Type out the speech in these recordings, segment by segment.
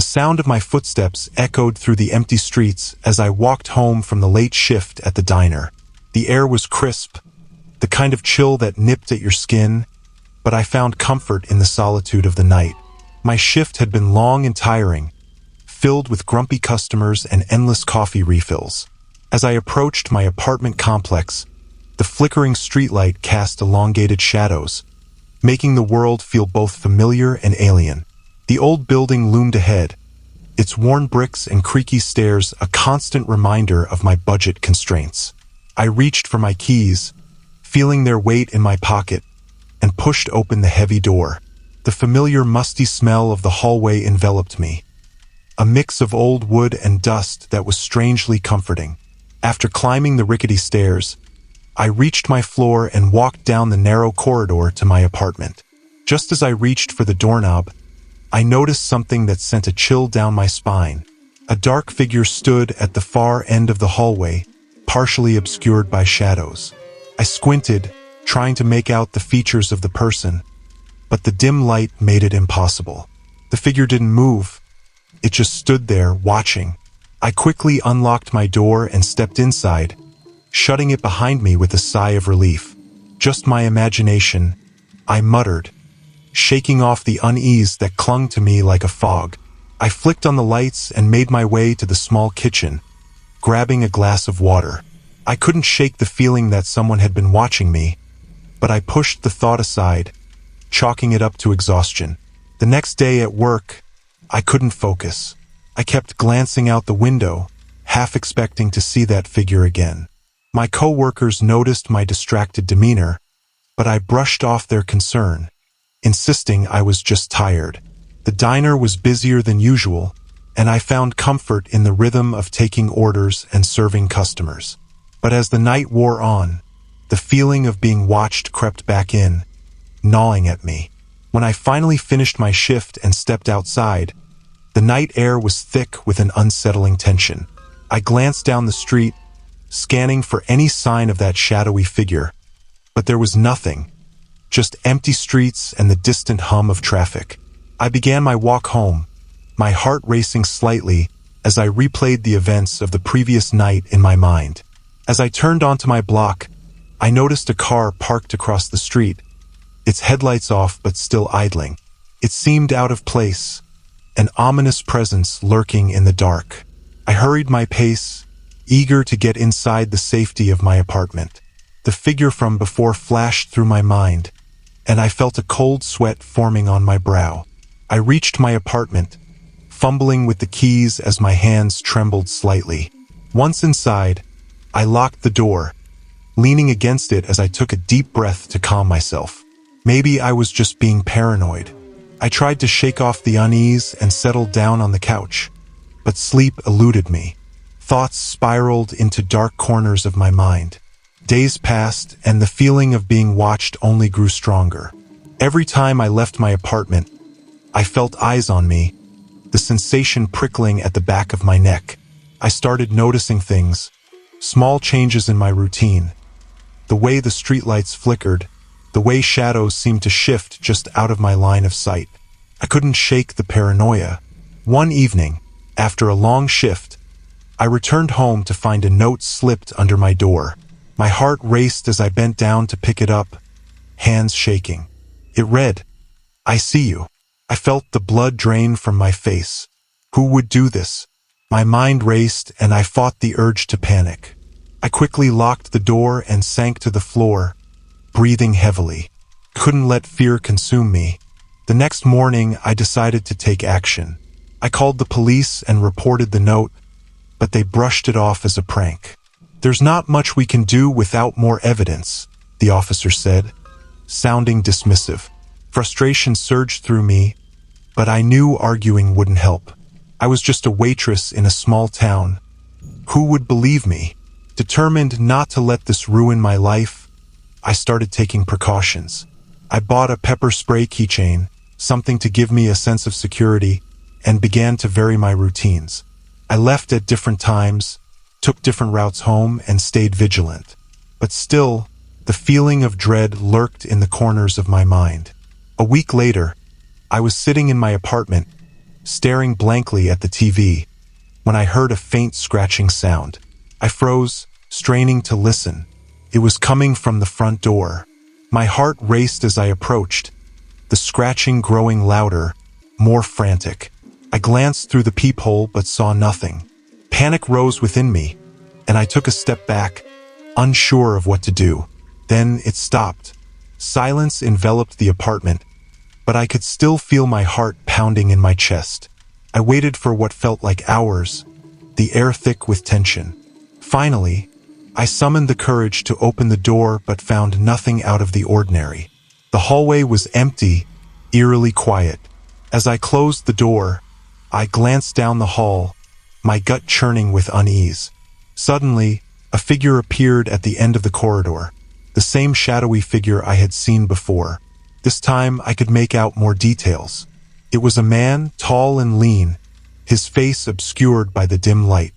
sound of my footsteps echoed through the empty streets as I walked home from the late shift at the diner. The air was crisp, the kind of chill that nipped at your skin, but I found comfort in the solitude of the night. My shift had been long and tiring, filled with grumpy customers and endless coffee refills. As I approached my apartment complex, the flickering streetlight cast elongated shadows, making the world feel both familiar and alien. The old building loomed ahead, its worn bricks and creaky stairs a constant reminder of my budget constraints. I reached for my keys, feeling their weight in my pocket, and pushed open the heavy door. The familiar musty smell of the hallway enveloped me, a mix of old wood and dust that was strangely comforting. After climbing the rickety stairs, I reached my floor and walked down the narrow corridor to my apartment. Just as I reached for the doorknob, I noticed something that sent a chill down my spine. A dark figure stood at the far end of the hallway, partially obscured by shadows. I squinted, trying to make out the features of the person, but the dim light made it impossible. The figure didn't move. It just stood there, watching. I quickly unlocked my door and stepped inside, shutting it behind me with a sigh of relief. Just my imagination, I muttered, shaking off the unease that clung to me like a fog. I flicked on the lights and made my way to the small kitchen, grabbing a glass of water. I couldn't shake the feeling that someone had been watching me, but I pushed the thought aside, chalking it up to exhaustion. The next day at work, I couldn't focus. I kept glancing out the window, half expecting to see that figure again. My coworkers noticed my distracted demeanor, but I brushed off their concern, insisting I was just tired. The diner was busier than usual, and I found comfort in the rhythm of taking orders and serving customers. But as the night wore on, the feeling of being watched crept back in, gnawing at me. When I finally finished my shift and stepped outside, the night air was thick with an unsettling tension. I glanced down the street, scanning for any sign of that shadowy figure, but there was nothing, just empty streets and the distant hum of traffic. I began my walk home, my heart racing slightly as I replayed the events of the previous night in my mind. As I turned onto my block, I noticed a car parked across the street, its headlights off but still idling. It seemed out of place, an ominous presence lurking in the dark. I hurried my pace, eager to get inside the safety of my apartment. The figure from before flashed through my mind, and I felt a cold sweat forming on my brow. I reached my apartment, fumbling with the keys as my hands trembled slightly. Once inside, I locked the door, leaning against it as I took a deep breath to calm myself. Maybe I was just being paranoid. I tried to shake off the unease and settled down on the couch, but sleep eluded me. Thoughts spiraled into dark corners of my mind. Days passed, and the feeling of being watched only grew stronger. Every time I left my apartment, I felt eyes on me, the sensation prickling at the back of my neck. I started noticing things, small changes in my routine, the way the streetlights flickered, the way shadows seemed to shift just out of my line of sight. I couldn't shake the paranoia. One evening, after a long shift, I returned home to find a note slipped under my door. My heart raced as I bent down to pick it up, hands shaking. It read, "I see you." I felt the blood drain from my face. Who would do this? My mind raced and I fought the urge to panic. I quickly locked the door and sank to the floor, breathing heavily. Couldn't let fear consume me. The next morning, I decided to take action. I called the police and reported the note, but they brushed it off as a prank. "There's not much we can do without more evidence," the officer said, sounding dismissive. Frustration surged through me, but I knew arguing wouldn't help. I was just a waitress in a small town. Who would believe me? Determined not to let this ruin my life, I started taking precautions. I bought a pepper spray keychain, something to give me a sense of security, and began to vary my routines. I left at different times, took different routes home, and stayed vigilant. But still, the feeling of dread lurked in the corners of my mind. A week later, I was sitting in my apartment, staring blankly at the TV, when I heard a faint scratching sound. I froze, straining to listen. It was coming from the front door. My heart raced as I approached, the scratching growing louder, more frantic. I glanced through the peephole but saw nothing. Panic rose within me, and I took a step back, unsure of what to do. Then it stopped. Silence enveloped the apartment, but I could still feel my heart pounding in my chest. I waited for what felt like hours, the air thick with tension. Finally, I summoned the courage to open the door but found nothing out of the ordinary. The hallway was empty, eerily quiet. As I closed the door, I glanced down the hall, my gut churning with unease. Suddenly, a figure appeared at the end of the corridor, the same shadowy figure I had seen before. This time I could make out more details. It was a man, tall and lean, his face obscured by the dim light.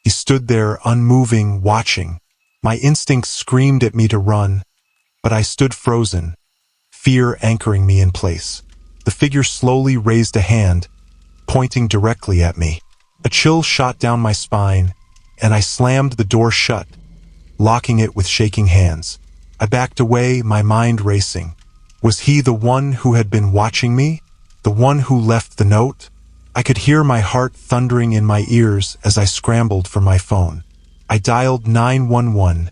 He stood there, unmoving, watching. My instincts screamed at me to run, but I stood frozen, fear anchoring me in place. The figure slowly raised a hand, pointing directly at me. A chill shot down my spine, and I slammed the door shut, locking it with shaking hands. I backed away, my mind racing. Was he the one who had been watching me? The one who left the note? I could hear my heart thundering in my ears as I scrambled for my phone. I dialed 911,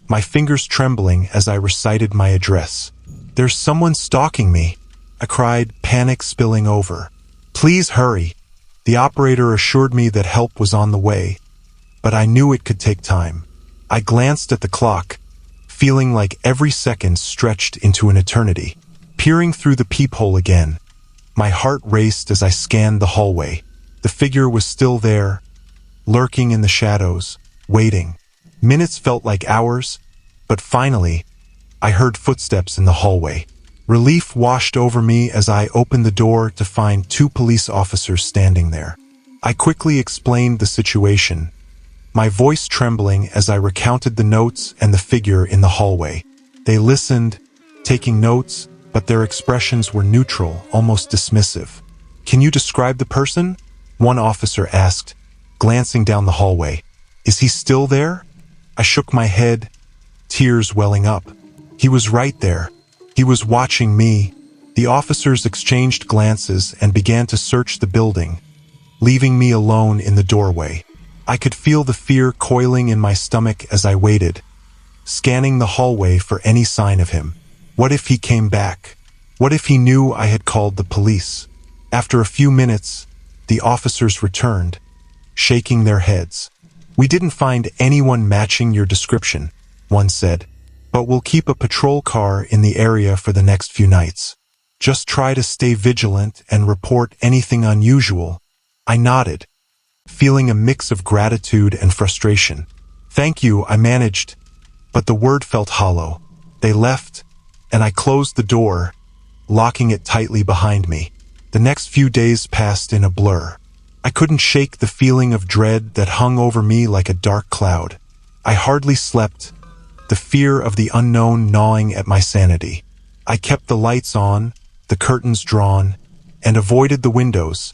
my fingers trembling as I recited my address. "There's someone stalking me," I cried, panic spilling over. "Please hurry." The operator assured me that help was on the way, but I knew it could take time. I glanced at the clock, feeling like every second stretched into an eternity. Peering through the peephole again, my heart raced as I scanned the hallway. The figure was still there, lurking in the shadows, waiting. Minutes felt like hours, but finally, I heard footsteps in the hallway. Relief washed over me as I opened the door to find 2 police officers standing there. I quickly explained the situation, my voice trembling as I recounted the notes and the figure in the hallway. They listened, taking notes, but their expressions were neutral, almost dismissive. "Can you describe the person?" one officer asked, glancing down the hallway. "Is he still there?" I shook my head, tears welling up. He was right there. He was watching me. The officers exchanged glances and began to search the building, leaving me alone in the doorway. I could feel the fear coiling in my stomach as I waited, scanning the hallway for any sign of him. What if he came back? What if he knew I had called the police? After a few minutes, the officers returned, shaking their heads. "We didn't find anyone matching your description," one said, "but we'll keep a patrol car in the area for the next few nights. Just try to stay vigilant and report anything unusual." I nodded, feeling a mix of gratitude and frustration. "Thank you," I managed, but the word felt hollow. They left, and I closed the door, locking it tightly behind me. The next few days passed in a blur. I couldn't shake the feeling of dread that hung over me like a dark cloud. I hardly slept, the fear of the unknown gnawing at my sanity. I kept the lights on, the curtains drawn, and avoided the windows,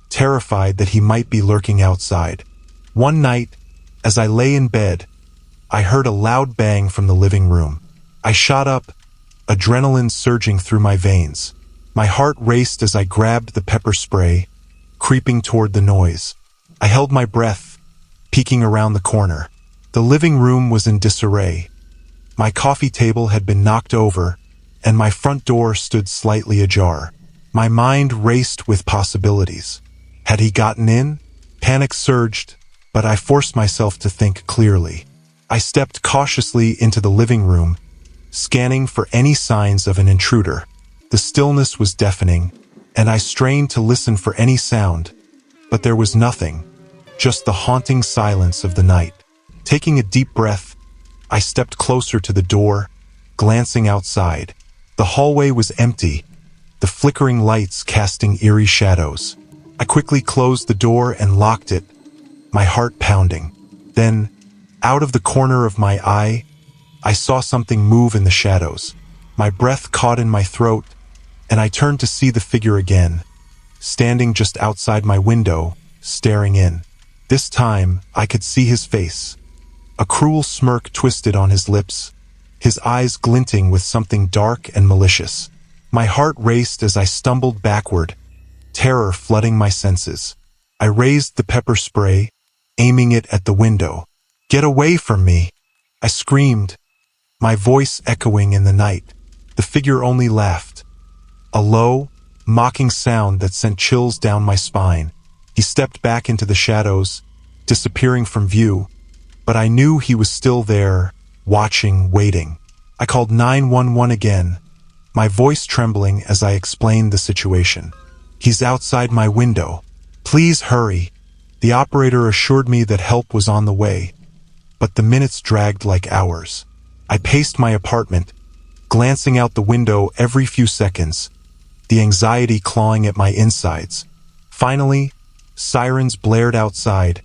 terrified that he might be lurking outside. One night, as I lay in bed, I heard a loud bang from the living room. I shot up, adrenaline surging through my veins. My heart raced as I grabbed the pepper spray, creeping toward the noise. I held my breath, peeking around the corner. The living room was in disarray. My coffee table had been knocked over, and my front door stood slightly ajar. My mind raced with possibilities. Had he gotten in? Panic surged, but I forced myself to think clearly. I stepped cautiously into the living room, scanning for any signs of an intruder. The stillness was deafening, and I strained to listen for any sound, but there was nothing, just the haunting silence of the night. Taking a deep breath, I stepped closer to the door, glancing outside. The hallway was empty, the flickering lights casting eerie shadows. I quickly closed the door and locked it, my heart pounding. Then, out of the corner of my eye, I saw something move in the shadows. My breath caught in my throat, and I turned to see the figure again, standing just outside my window, staring in. This time, I could see his face. A cruel smirk twisted on his lips, his eyes glinting with something dark and malicious. My heart raced as I stumbled backward, terror flooding my senses. I raised the pepper spray, aiming it at the window. "Get away from me!" I screamed, my voice echoing in the night. The figure only laughed, a low, mocking sound that sent chills down my spine. He stepped back into the shadows, disappearing from view, but I knew he was still there, watching, waiting. I called 911 again, my voice trembling as I explained the situation. "He's outside my window. Please hurry." The operator assured me that help was on the way, but the minutes dragged like hours. I paced my apartment, glancing out the window every few seconds, the anxiety clawing at my insides. Finally, sirens blared outside,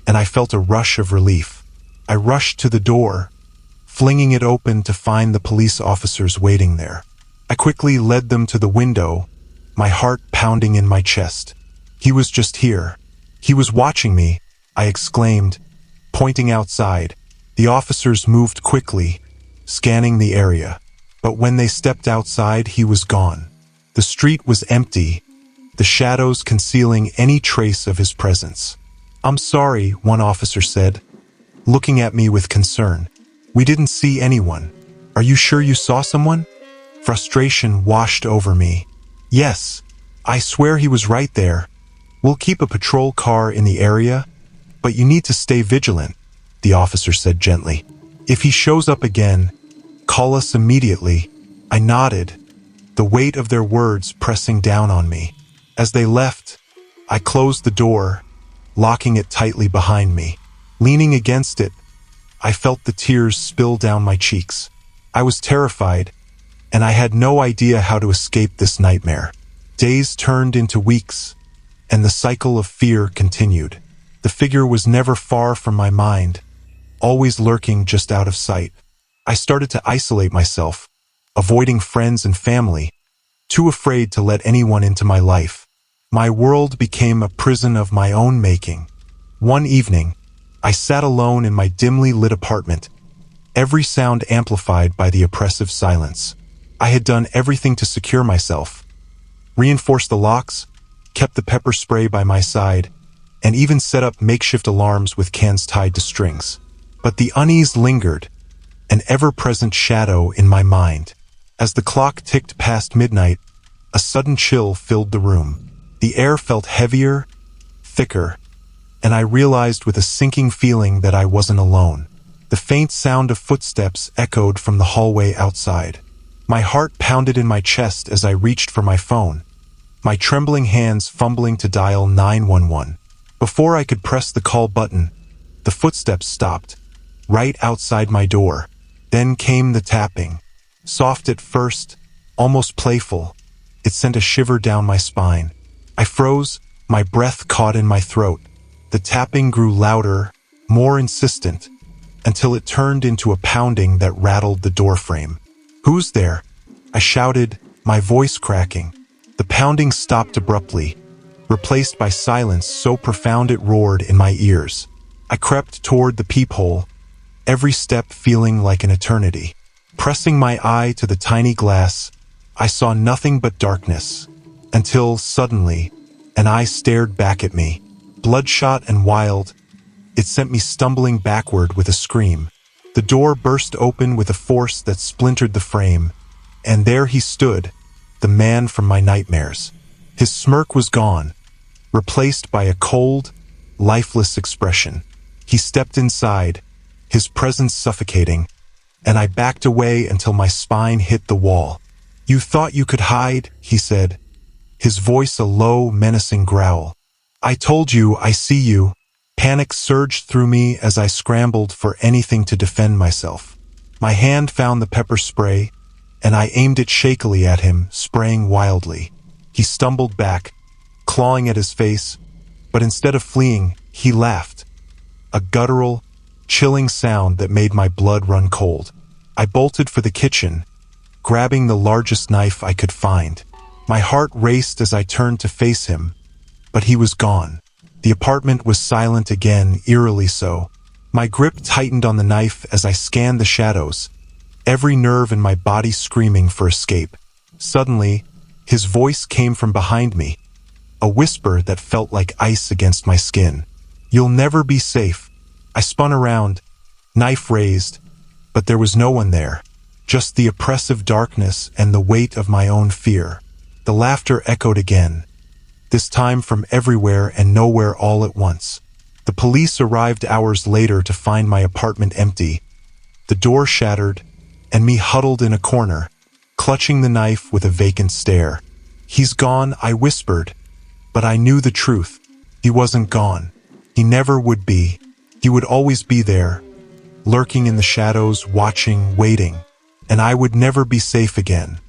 and I felt a rush of relief. I rushed to the door, flinging it open to find the police officers waiting there. I quickly led them to the window, my heart pounding in my chest. "He was just here. He was watching me," I exclaimed, pointing outside. The officers moved quickly, scanning the area. But when they stepped outside, he was gone. The street was empty, the shadows concealing any trace of his presence. "I'm sorry," one officer said, looking at me with concern. "We didn't see anyone. Are you sure you saw someone?" Frustration washed over me. "Yes, I swear he was right there. We'll keep a patrol car in the area, but you need to stay vigilant," the officer said gently. "If he shows up again, call us immediately." I nodded, the weight of their words pressing down on me. As they left, I closed the door, locking it tightly behind me. Leaning against it, I felt the tears spill down my cheeks. I was terrified, and I had no idea how to escape this nightmare. Days turned into weeks, and the cycle of fear continued. The figure was never far from my mind, always lurking just out of sight. I started to isolate myself, avoiding friends and family, too afraid to let anyone into my life. My world became a prison of my own making. One evening, I sat alone in my dimly lit apartment, every sound amplified by the oppressive silence. I had done everything to secure myself, reinforced the locks, kept the pepper spray by my side, and even set up makeshift alarms with cans tied to strings. But the unease lingered, an ever-present shadow in my mind. As the clock ticked past midnight, a sudden chill filled the room. The air felt heavier, thicker, and I realized with a sinking feeling that I wasn't alone. The faint sound of footsteps echoed from the hallway outside. My heart pounded in my chest as I reached for my phone, my trembling hands fumbling to dial 911. Before I could press the call button, the footsteps stopped, right outside my door. Then came the tapping. Soft at first, almost playful, it sent a shiver down my spine. I froze, my breath caught in my throat. The tapping grew louder, more insistent, until it turned into a pounding that rattled the doorframe. "Who's there?" I shouted, my voice cracking. The pounding stopped abruptly, replaced by silence so profound it roared in my ears. I crept toward the peephole, every step feeling like an eternity. Pressing my eye to the tiny glass, I saw nothing but darkness, until, suddenly, an eye stared back at me. Bloodshot and wild, it sent me stumbling backward with a scream. The door burst open with a force that splintered the frame, and there he stood, the man from my nightmares. His smirk was gone, replaced by a cold, lifeless expression. He stepped inside, his presence suffocating, and I backed away until my spine hit the wall. "You thought you could hide," he said, his voice a low, menacing growl. "I told you, I see you." Panic surged through me as I scrambled for anything to defend myself. My hand found the pepper spray, and I aimed it shakily at him, spraying wildly. He stumbled back, clawing at his face, but instead of fleeing, he laughed. A guttural, chilling sound that made my blood run cold. I bolted for the kitchen, grabbing the largest knife I could find. My heart raced as I turned to face him, but he was gone. The apartment was silent again, eerily so. My grip tightened on the knife as I scanned the shadows, every nerve in my body screaming for escape. Suddenly, his voice came from behind me, a whisper that felt like ice against my skin. "You'll never be safe." I spun around, knife raised, but there was no one there, just the oppressive darkness and the weight of my own fear. The laughter echoed again, this time from everywhere and nowhere all at once. The police arrived hours later to find my apartment empty, the door shattered, and me huddled in a corner, clutching the knife with a vacant stare. "He's gone," I whispered, but I knew the truth. He wasn't gone. He never would be. He would always be there, lurking in the shadows, watching, waiting, and I would never be safe again.